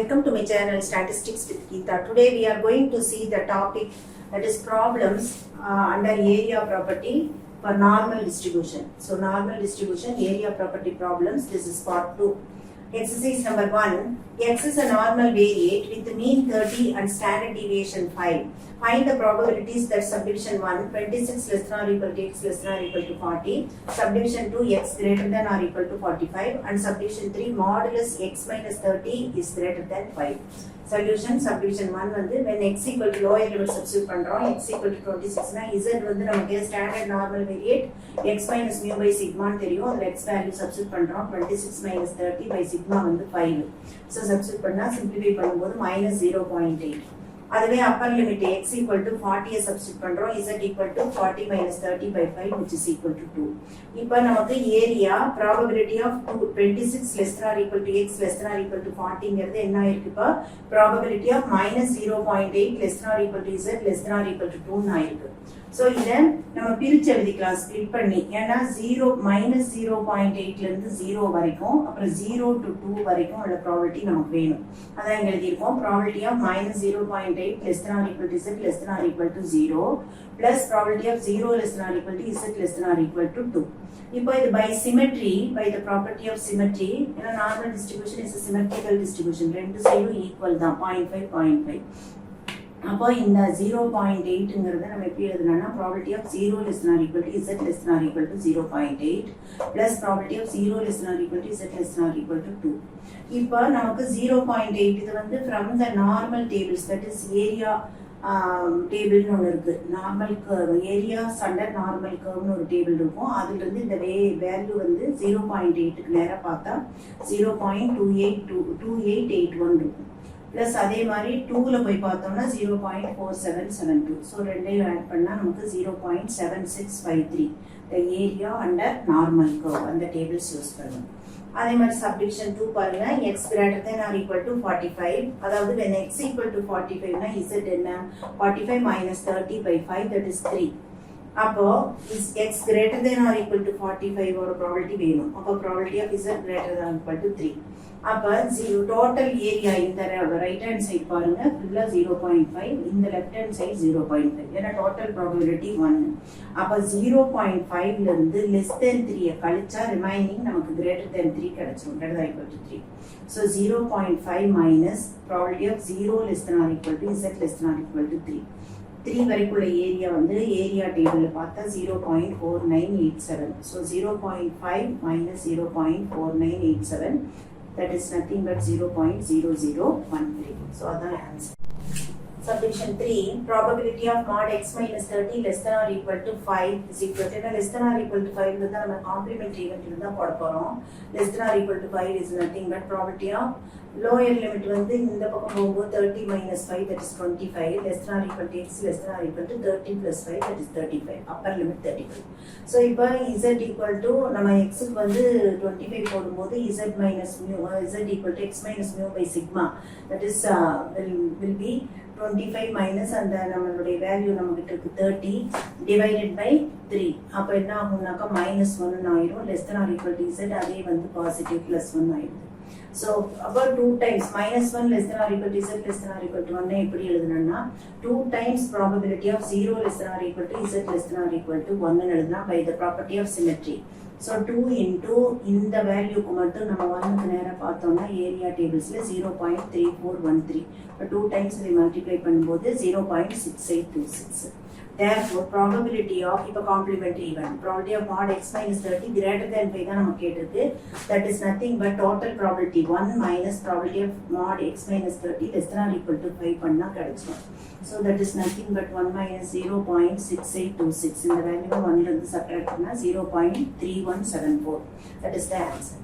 Welcome to my channel Statistics with Geetha. Today we are going to see the topic that is problems under area property for normal distribution. So normal distribution area property problems. This is part 2. Exercise number 1. X is a normal variate with mean 30 and standard deviation 5. Find the probabilities that subdivision 1 26 less than or equal to x less than or equal to 40, subdivision 2 x greater than or equal to 45, and subdivision 3 modulus x minus 30 is greater than 5. Solution subdivision 1 வந்து when x equal to lower limit substitute பண்றோம் x equal to 26 னா z வந்து நமக்கு standard normal variate x minus mu by sigma ன்னு தெரியும். அதுல x value substitute பண்றோம் 26 minus 30 by sigma வந்து 5. So substitute பண்ணா simplify பண்ணும்போது minus 0.8. அதுவே upper limit x equal to 40 substitute பண்றோம் z equal to 40 minus 30 by 5 which is equal to 2. இப்போ நமக்கு area probability of 26 less than or equal to x less than or equal to 40 ங்கிறது என்ன ஆயிருக்கு இப்போ probability of minus 0.8 less than or equal to z less than or equal to 2 ன்னு ஆயிருக்கு. So இதை நம்ம பிரிச்சு எழுதிக்கலாம் ஸ்ப்ளிட் பண்ணி. ஏன்னா 0 minus 0.8ல இருந்து 0 வரைக்கும் அப்புறம் 0 to 2 வரைக்கும் உள்ள ப்ராபபிலிட்டி நமக்கு வேணும். அதான் இங்க எழுதியிருக்கோம் probability of minus 0.8 less than or equal to z less than or equal to 0 plus probability of 0 less than or equal to z less than or equal to 2. இப்போ இது by symmetry, by the property of symmetry, ஏன்னா normal distribution is a symmetrical distribution. ரெண்டு சைடும் equal தான் 0.5 0.5. அப்போ இந்த 0.8ங்கிறத நம்ம எப்படி எழுதணும்னா probability of 0 less than or equal to z less than or equal to 0.8 plus probability of 0 less than or equal to z less than or equal to 2. இப்போ நமக்கு 0.8 இது வந்து from the normal tables, that is area டேபிள்னு ஒன்று இருக்குது. Normal curve areas under normal கர்வ்னு ஒரு table இருக்கும். அதுலேருந்து இந்த வேல்யூ வந்து 0.8க்கு நேராக பார்த்தா 0.2881 இருக்கும். ப்ளஸ் அதே மாதிரி 2ல் போய் பார்த்தோம்னா 0.4772. ஸோ ரெண்டையும் ஆட் பண்ணால் நமக்கு 0.7653 the area under normal curve அந்த டேபிள்ஸ் யூஸ் பண்ணுவோம். அதே மாதிரி சப்டிவிஷன் 2 பாருங்க x greater than or equal to 45, அதாவது when x equal to 45 னா z என்ன 45 minus 30 by 5 that is 3. அப்போ is x greater than or equal to 45 ஒரு probability வேணும். அப்போ probability of z greater than or equal to 3. அப்போ total area இந்த right hand side பாருங்க ஃபுல்லா 0.5, இந்த லெஃப்ட் ஹேண்ட் சைடு 0.5. ஏன்னா டோட்டல் ப்ராபபிலிட்டி 1. அப்போ 0.5ல இருந்து லெஸ் தென் 3 கழிச்சா ரிமைனிங் நமக்கு கிரேட்டர் தென் 3 கிடைச்சிரும், greater than equal to 3. So 0.5 minus probability of 0 less than or equal to z less than or equal to 3. 3 வரைக்குள்ள area வந்து ஏரியா டேபிளில் பார்த்தா 0.4987. So 0.5 minus 0.4987 that is nothing but 0.0013. So that's the answer. Subdivision 3, probability of mod x minus 30 less than or equal to 5 is equal to less than or equal to 5 வந்து நம்ம complementary ஈவென்ட்ல தான் போட போறோம். less than or equal to 5 is nothing but probability of lower limit வந்து இந்த பக்கம் போகும்போது 30 minus 5 that is 25 less than or equal to x less than or equal to 30 plus 5 that is 35, upper limit 35. So இப்போ z equal to நம்ம x க்கு வந்து 25 போடும்போது z minus mu z equal to x minus mu by sigma that is will be 25 minus அந்த நம்மளுடைய value நமக்கு இருக்கு 30 divided by 3. அப்போ என்ன ஆகும்னாக்கா minus 1 ஆயிரும், less than or equal to z அதே வந்து positive plus 1 ஆயிடுது. So about 2 times minus 1 less than or equal to z less than or equal to 1 எப்படி எழுதணும்னா 2 times probability of 0 less than or equal to z less than or equal to 1 எழுதுனா by the property of symmetry. So 2 into இந்த வேல்யூக்கு மட்டும் நம்ம 1க்கு நேரா பார்த்தோம்னா area டேபிள்ஸ்ல 0.3413. இப்போ 2 times இதை மல்டிப்ளை பண்ணும்போது 0.6826. Therefore probability of இப்போ complementary event probability of mod x minus 30 greater than 5 தான் நம்ம கேட்டிருக்கு. That is nothing but total probability 1 minus probability of mod x minus 30 less than or equal to 5 பண்ணா கிடைச்சிடும். So that is nothing but 1 minus 0.6826. இந்த value 1ல இருந்து subtract பண்ணா 0.3174. That is the answer.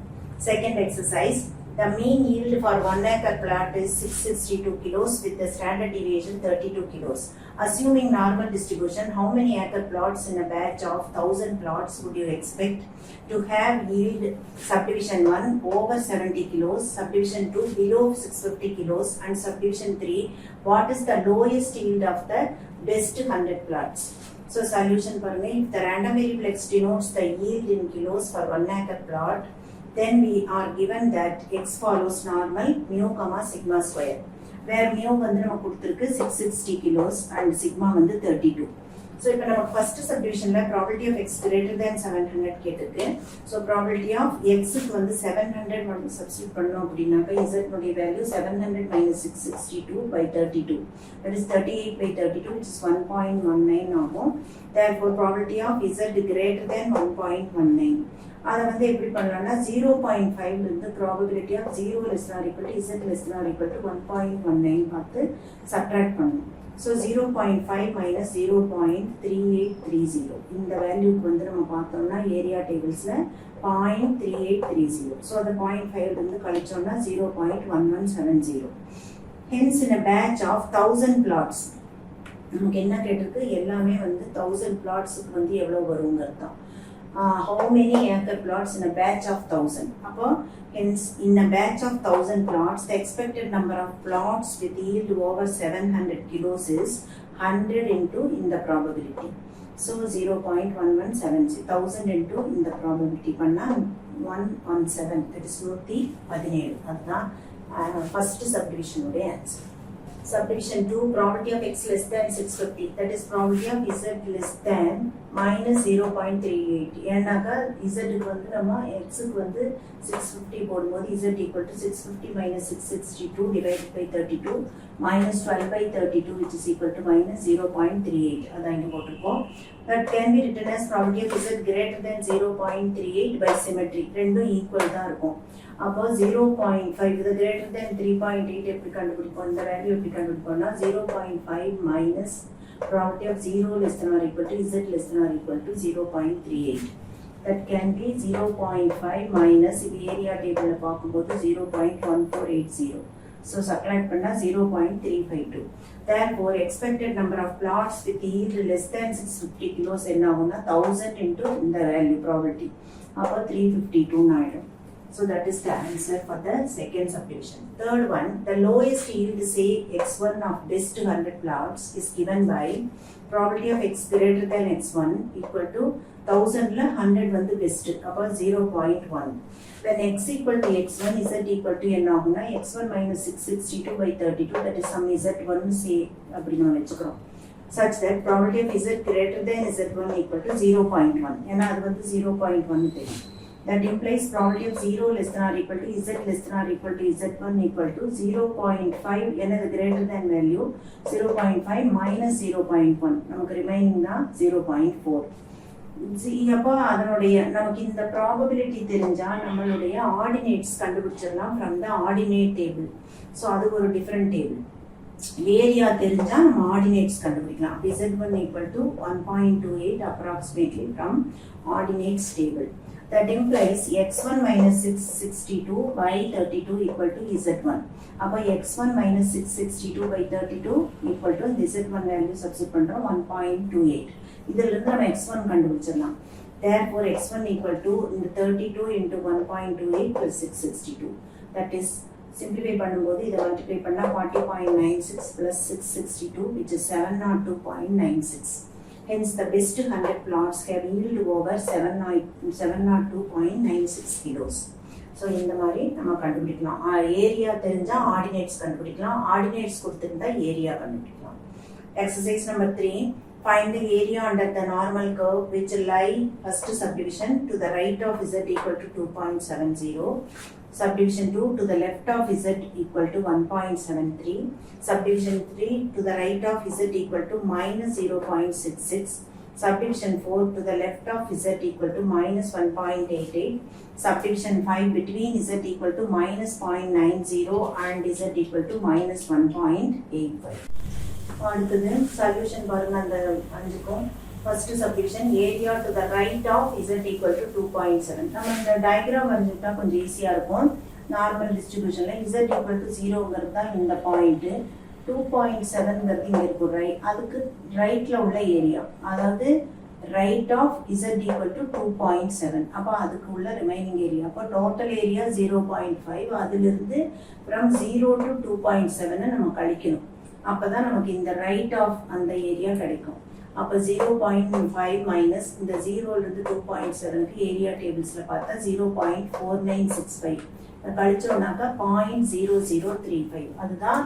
Second exercise. The mean yield for 1 acre plot is 662 kilos with the standard deviation 32 kilos. Assuming normal distribution, how many acre plots in a batch of 1000 plots would you expect to have yield subdivision 1 over 70 kilos, subdivision 2 below 650 kilos, and subdivision 3 what is the lowest yield of the best 100 plots? So solution for me, if the random variable x denotes the yield in kilos for 1 acre plot, then we are given that x follows normal mu comma sigma square, where mu வந்து நம்ம கொடுத்திருக்கு 660 kilos and sigma வந்து 32. So இப்போ நம்ம first subdivisionல probability of x greater than 700 கேட்டிருக்கு. So probability of x க்கு வந்து 700 வந்து substitute பண்ணோம் அப்படின்னாக்க z உடைய value 700 minus 662 by 32. That is 38 by 32, which is 1.19 ஆகும். Therefore probability of z greater than 1.19. அதை வந்து எப்படி பண்ணலாம்னா 0.5 இருந்து probability of 0 less than or equal to z less than or equal to 1.19 பார்த்து subtract பண்ணணும். So 0.5 minus 0.3830. இந்த வேல்யூக்கு வந்து நம்ம பார்த்தோம்னா ஏரியா டேபிள்ஸ்ல 0.3830. So அந்த 0.5 இருந்து கழிச்சோம்னா 0.1170. Hence in a batch of 1000 plots, நமக்கு என்ன கேட்டிருக்கு, எல்லாமே வந்து 1000 plotsக்கு வந்து எவ்வளவு வருங்கிறது தான். How many acre plots in a batch of 1000? அப்போ hence in a batch of 1000 plots, the expected number of plots with yield over 700 kilos is 100 into in the probability. So 0.1170, 1000 into in the probability பண்ணா 117, that is 117. அதுதான் first subdivision உடைய answer. Subdivision 2, probability of x less than 650, that is probability of z less than minus 0.38. ஏன்னாக்கா z க்கு வந்து நம்ம x க்கு வந்து 650 போடும்போது z equal to 650 minus 662 divided by 32 minus 12 by 32, which is equal to minus 0.38. அதான் இங்க போட்டிருக்கோம். That can be written as probability of z greater than 0.38 by symmetry. ரெண்டும் ஈக்குவல் தான் இருக்கும். அப்போ 0.5 இது greater than 3.8 எப்படி கண்டுபிடிப்போம், இந்த வேல்யூ எப்படி கண்டுபிடிப்போம்னா 0.5 minus probability of 0 less than or equal to z less than or equal to 0.38. That can be 0.5 minus இது ஏரியா டேபிள்ல பார்க்கும்போது 0.1480. So subtract பண்ணா 0.352. Therefore expected number of plots with yield less than 650 kilos என்ன ஆகும்னா 1000 into இந்த value probability. அப்போ 352 ஆயிடும். So that is the answer for the second subdivision. Third one, the lowest yield say x1 of best 100 plots is given by probability of x greater than x1 equal to 1000 ல 100 வந்து best, அப்போ 0.1. When x equal to x1, z equal to என்ன ஆகும்னா x1 minus 662 by 32, that is some z1 say அப்படி நம்ம வெச்சுக்கிறோம். Such that probability of z greater than z1 equal to 0.1. ஏன்னா அது வந்து 0.1 தெரியும். That implies probability of 0 less than or equal to z less than or equal to z1 equal to 0.5. என்னது greater than value 0.5 minus 0.1, நமக்கு remaining தான் 0.4. அப்போ அதனுடைய நமக்கு இந்த probability தெரிஞ்சா நம்மளுடைய ordinates கண்டுபிடிச்சிடலாம் from the ordinate table. So அது ஒரு different table. ஏரியா தெரிஞ்சா நம்ம ordinates கண்டுபிடிக்கலாம். z1 equal to 1.28 approximately from ordinates table. That implies x1 minus 662 by 32 equal to z1. அப்போ x1 minus 662 by 32 equal to z1 value substitute பண்றோம் 1.28. இதிலிருந்து நம்ம x1 கண்டுபிடிச்சிடலாம். Therefore x1 equal to இந்த 32 into 1.28 plus 662. That is simplify பண்ணும்போது இதை multiply பண்ணா 40.96 plus 662, which is 702.96. Hence the best 100 plots have yield over 702.96 kilos. So இந்த மாதிரி நம்ம கண்டுபிடிக்கலாம். ஏரியா தெரிஞ்சா ஆர்டினேட்ஸ் கண்டுபிடிக்கலாம், ஆர்டினேட்ஸ் கொடுத்திருந்தா ஏரியா கண்டுபிடிக்கலாம். Exercise number 3, find the area under the normal curve which lie first subdivision to the right of z equal to 2.70. Subdivision 2 to the left of z equal to 1.73. Subdivision 3 to the right of z equal to minus 0.66. Subdivision 4 to the left of z equal to minus 1.88. Subdivision 5 between z equal to minus 0.90 and z equal to minus 1.85. அடுத்தது solution பாருங்க அந்த அஞ்சுக்கும். First subdivision, area to the right of z equal to 2.7. நம்ம இந்த diagram வரைஞ்சிட்டா கொஞ்சம் ஈஸியா இருக்கும். Normal டிஸ்ட்ரிபியூஷன்ல z equal to 0ங்கிறது தான் இந்த பாயிண்ட், 2.7ங்கிறது இங்க இருக்கு. அதுக்கு ரைட்ல உள்ள ஏரியா, அதாவது right of z equal to 2.7. அப்போ அதுக்கு உள்ள ரிமைனிங் ஏரியா, அப்போ டோட்டல் ஏரியா 0.5. அதிலிருந்து from 0 to 2.7 நம்ம கழிக்கணும். அப்பதான் நமக்கு இந்த ரைட் ஆஃப் அந்த ஏரியா கிடைக்கும். அப்போ 0.5 மைனஸ் இந்த 0லேருந்து 2.7க்கு ஏரியா டேபிள்ஸில் பார்த்தா 0.4965 கழிச்சோம்னாக்கா 0.0035 அதுதான்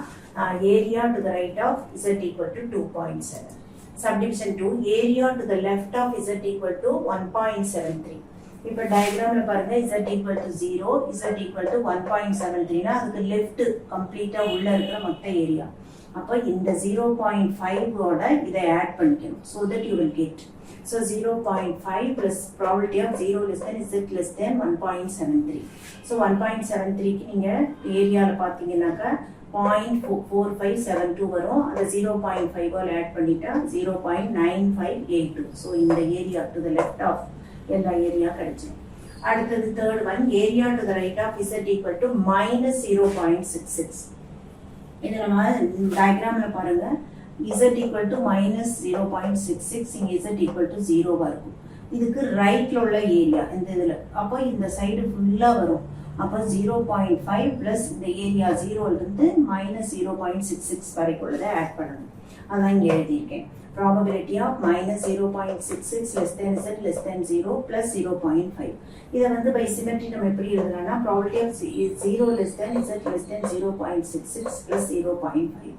area to the right of z equal to 2.7. Subdivision 2 area to the left of z equal to 1.73. இப்போ டயக்ராமில் பாருங்க z equal to 0 z equal to 1.73னா அதுக்கு லெஃப்ட் கம்ப்ளீட்டாக உள்ள இருக்கிற மொத்த ஏரியா. அப்போ இந்த 0.5ஓட இதை ஆட் பண்ணிக்கணும் so that you will get. So 0.5 plus probability of 0 less than z less than 1.73. So 1.73க்கு நீங்கள் ஏரியாவில் பார்த்தீங்கன்னாக்கா 0.4572 வரும். அதை 0.5ஆல் ஆட் பண்ணிட்டா 0.9582. ஸோ இந்த area to the left of எல்லா ஏரியா கிடைச்சிடும். அடுத்தது third one area to the right of z equal to minus 0.66. இது நம்ம டயக்ராமில் பாருங்க z equal to minus 0.66 இங்கே z equal to 0 இருக்கும். இதுக்கு ரைட்ல உள்ள ஏரியா இந்த இதில் அப்போ இந்த சைடு ஃபுல்லாக வரும். அப்போ 0.5 ப்ளஸ் இந்த ஏரியா 0லேருந்து மைனஸ் 0.66 வரைக்கும் உள்ளதை ஆட் பண்ணணும். அதான் இங்கே எழுதியிருக்கேன். probability of minus 0.66 less than z less than 0 plus 0.5. இதை வந்து by symmetry நம்ம எப்படி எழுதலாம்னா probability of 0 less than z less than 0.66 plus 0.5.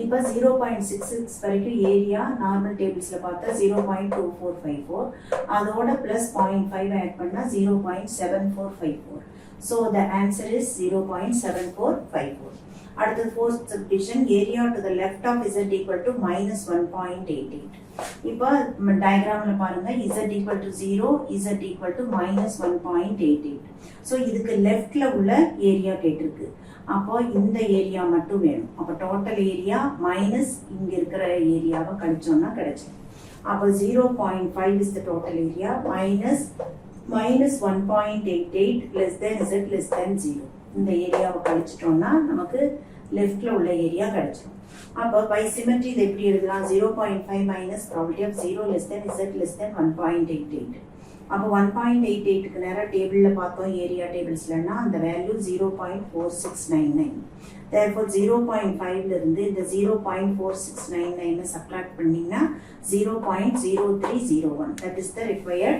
இப்போ 0.66 வரைக்கும் ஏரியா நார்மல் டேபிள்ஸில் பார்த்தா 0.2454 அதோட plus 0.5 ஆட் பண்ணால் 0.7454. So the answer is 0.7454. அடுத்தது fourth subdivision area to the left of z equal to minus 1.88. இப்போ டயக்ராமில் பாருங்க z equal to 0 z equal to minus 1.88. So இதுக்கு லெஃப்டில் உள்ள ஏரியா கேட்டிருக்கு. அப்போ இந்த ஏரியா மட்டும் வேணும். அப்போ டோட்டல் ஏரியா மைனஸ் இங்கே இருக்கிற ஏரியாவை கழிச்சோம்னா கிடைச்சிடும். அப்போ 0.5 is the total area minus 1.88 less than z less than 0. இந்த ஏரியாவை கழிச்சிட்டோம்னா நமக்கு லெஃப்ட்ல உள்ள ஏரியா கிடைச்சிடும். அப்போ பை சிமெட்ரி இதை எப்படி எழுதலாம் 0.5 minus probability of 0 less than z less than 1.88. அப்போ 1.88க்கு நேரம் டேபிளில் பார்த்தோம் ஏரியா டேபிள்ஸ்லன்னா அந்த வேல்யூ 0.4699. therefore 0.5லேருந்து இந்த 0.4699 சப்ட்ராக்ட் பண்ணிங்கன்னா 0.0301. that is the required.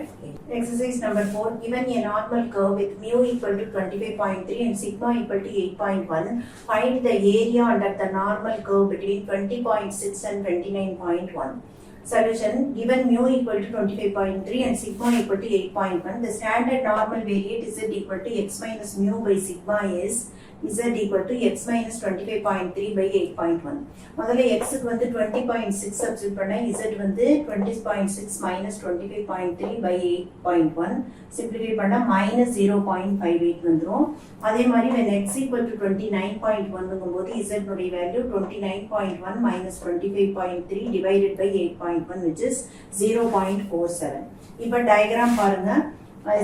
Exercise number 4. Given a normal curve with mu equal to 25.3 and sigma equal to 8.1, find the area under the normal curve between 20.6 and 29.1. Solution. Given mu equal to 25.3 and sigma equal to 8.1, the standard normal variate z equal to x minus mu by sigma is z equal to x minus 25.3 by 8.1. முதல்ல xக்கு வந்து 20.6 substitute பண்ண z வந்து 20.6 minus 25.3 by 8.1 simplify பண்ண minus 0.58 வந்துரும். அதே மாதிரி when x equal to 29.1 போது z உடைய value 29.1 minus 25.3 divided by 8.1 which is 0.47. இப்போ டயக்ராம் பாருங்க.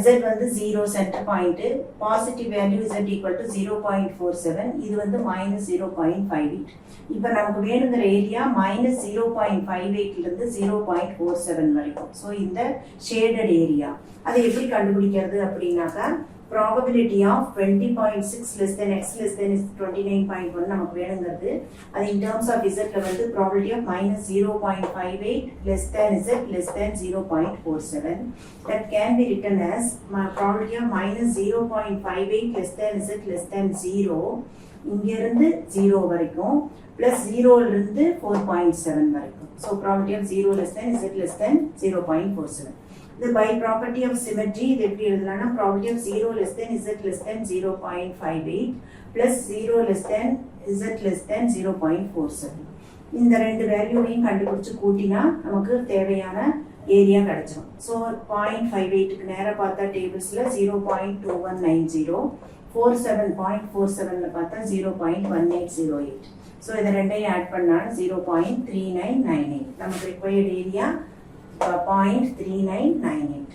z வந்து 0 centre point, positive value z equal to 0.47, இது வந்து minus 0.58. இப்போ நமக்கு வேணுங்கிற ஏரியா minus 0.58லேருந்து 0.47 வரைக்கும். ஸோ இந்த ஷேடட் ஏரியா அதை எப்படி கண்டுபிடிக்கிறது அப்படின்னாக்கா probability of 20.6 less than x less than 29.1 நமக்கு வேணுங்கிறது. அது in terms of z வந்து probability of minus 0.58 less than z less than 0.47. that can be written as probability of minus 0.58 less than z less than 0 இங்கிருந்து 0 வரைக்கும் plus 0லிருந்து 4.7 வரைக்கும். So probability of 0 less than z less than 0.47. The by property of symmetry இது எப்படி எழுதலாம்னா probability of 0 less than z less than 0.58 plus 0 less than z less than 0.47. இந்த ரெண்டு வேல்யூவையும் கண்டுபிடிச்சு கூட்டினா நமக்கு தேவையான ஏரியா கிடைச்சிடும். ஸோ 0.58க்கு நேரம் பார்த்தா டேபிள்ஸில் 0.2190, 0.47ல பார்த்தா 0.1808. ஸோ இதை ரெண்டையும் ஆட் பண்ணால் 0.3998. நமக்கு required area 0.3998.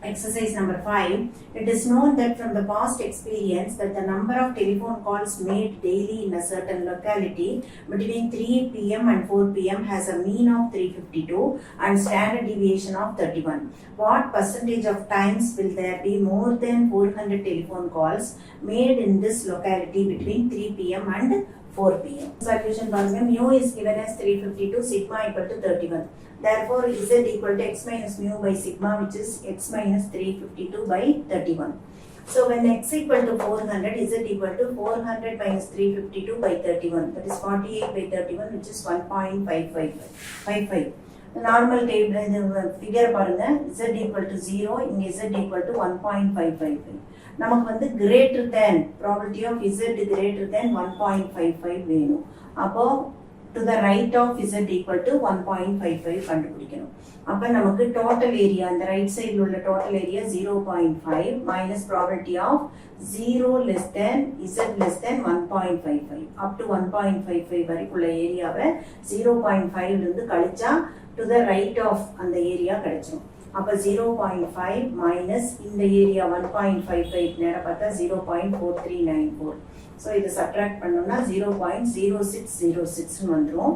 Exercise number 5. It is known that from the past experience that the number of telephone calls made daily in a certain locality between 3 p.m. and 4 p.m. has a mean of 352 and standard deviation of 31. What percentage of times will there be more than 400 telephone calls made in this locality between 3 p.m. and 4 p.m. Solution பாருங்க, mu is given as 352, sigma equal to 31. Therefore, z equal to x minus mu by sigma, which is x minus 352 by 31. So, when x equal to 400, z equal to 400 minus 352 by 31. That is 48 by 31, which is 1.55. Normal table figure பாருங்க, z equal to 0, இங்க z equal to 1.555. நமக்கு வந்து greater than, probability of z greater than 1.55 வேணும். அப்போ to the right of z equal to 1.55 கண்டுபிடிக்கணும். அப்போ நமக்கு total area, அந்த right side உள்ள total area 0.5 minus probability of 0 less than z less than 1.55 up to 1.55 வரைக்குள்ள ஏரியாவை 0.5 இருந்து கழிச்சா to the right of அந்த ஏரியா கிடைச்சிடும். அப்போ 0.5 மைனஸ் இந்த ஏரியா 1.55 நேரம் பார்த்தா 0.4394. ஸோ இதை சப்ட்ராக்ட் பண்ணோம்னா 0.0606 வந்துடும்.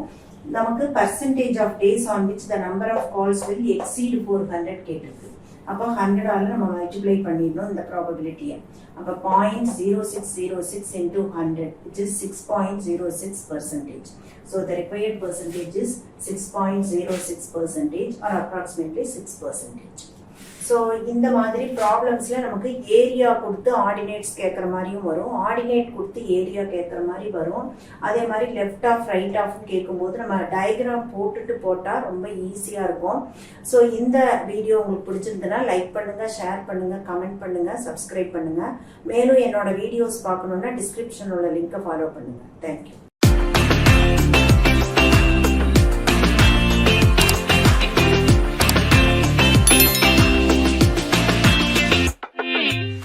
நமக்கு percentage of days on which the number of calls will exceed 400 கேட்டிருக்கு. அப்போ 100ஆல் நம்ம மல்டிப்ளை பண்ணிடணும் இந்த ப்ராபபிலிட்டியை. அப்போ 0.0606 into 100, which is 6.06%. So the required percentage is 6.06% or approximately 6%. So இந்த மாதிரி ப்ராப்ளம்ஸில் நமக்கு ஏரியா கொடுத்து ஆர்டினேட்ஸ் கேட்குற மாதிரியும் வரும், ஆர்டினேட் கொடுத்து ஏரியா கேட்குற மாதிரி வரும். அதே மாதிரி லெஃப்ட் ஆஃப் ரைட் ஆஃப் கேட்கும்போது நம்ம டயக்ராம் போட்டால் ரொம்ப ஈஸியாக இருக்கும். ஸோ இந்த வீடியோ உங்களுக்கு பிடிச்சிருந்ததுன்னா லைக் பண்ணுங்கள், ஷேர் பண்ணுங்கள், கமெண்ட் பண்ணுங்கள், சப்ஸ்கிரைப் பண்ணுங்கள். மேலும் என்னோட வீடியோஸ் பார்க்கணுன்னா டிஸ்கிரிப்ஷன் உள்ள லிங்கை ஃபாலோ பண்ணுங்கள். தேங்க்யூ.